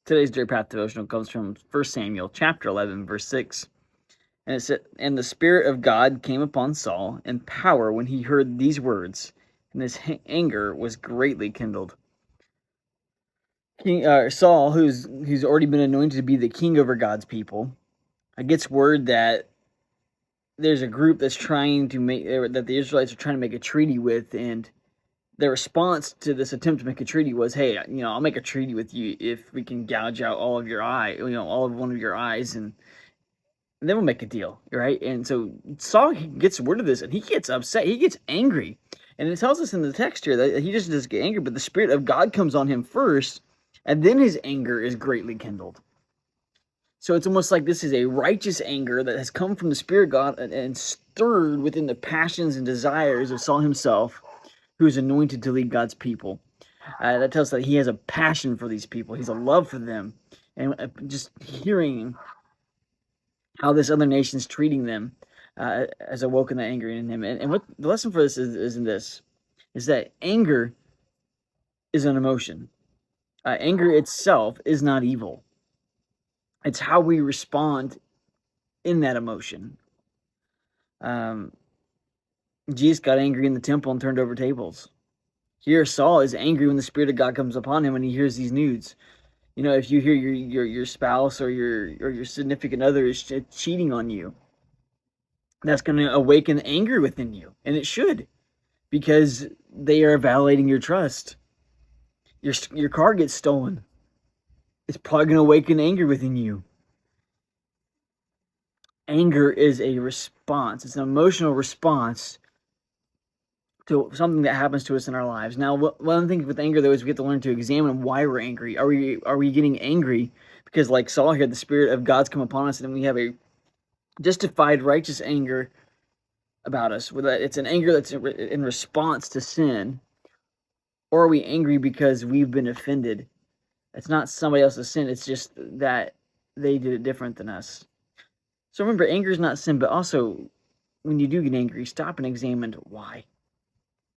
Today's Daily Path devotional comes from 1 Samuel chapter 11, verse 6. And it said, "And the Spirit of God came upon Saul in power when he heard these words, and his anger was greatly kindled." Saul, who's already been anointed to be the king over God's people, gets word that there's a group that's trying to make that the Israelites are trying to make a treaty with, and their response to this attempt to make a treaty was, "Hey, I'll make a treaty with you if we can gouge out all of your all of one of your eyes, and then we'll make a deal," right? And so Saul gets word of this, and he gets upset. He gets angry, and it tells us in the text here that he just doesn't get angry, but the Spirit of God comes on him first, and then his anger is greatly kindled. So it's almost like this is a righteous anger that has come from the Spirit of God and stirred within the passions and desires of Saul himself, who is anointed to lead God's people. That tells us that he has a passion for these people. He's a love for them. And just hearing how this other nation's treating them has awoken that anger in him. And what the lesson for this is in this, is that anger is an emotion. Anger itself is not evil. It's how we respond in that emotion. Jesus got angry in the temple and turned over tables. Here, Saul is angry when the Spirit of God comes upon him when he hears these news. If you hear your spouse or your significant other is cheating on you, that's going to awaken anger within you, and it should, because they are violating your trust. Your car gets stolen. It's probably going to awaken anger within you. Anger is a response. It's an emotional response to something that happens to us in our lives. Now, one thing with anger, though, is we have to learn to examine why we're angry. Are we getting angry because, like Saul here, the Spirit of God's come upon us, and we have a justified, righteous anger about us? It's an anger that's in response to sin, or are we angry because we've been offended? It's not somebody else's sin. It's just that they did it different than us. So remember, anger is not sin, but also when you do get angry, stop and examine why.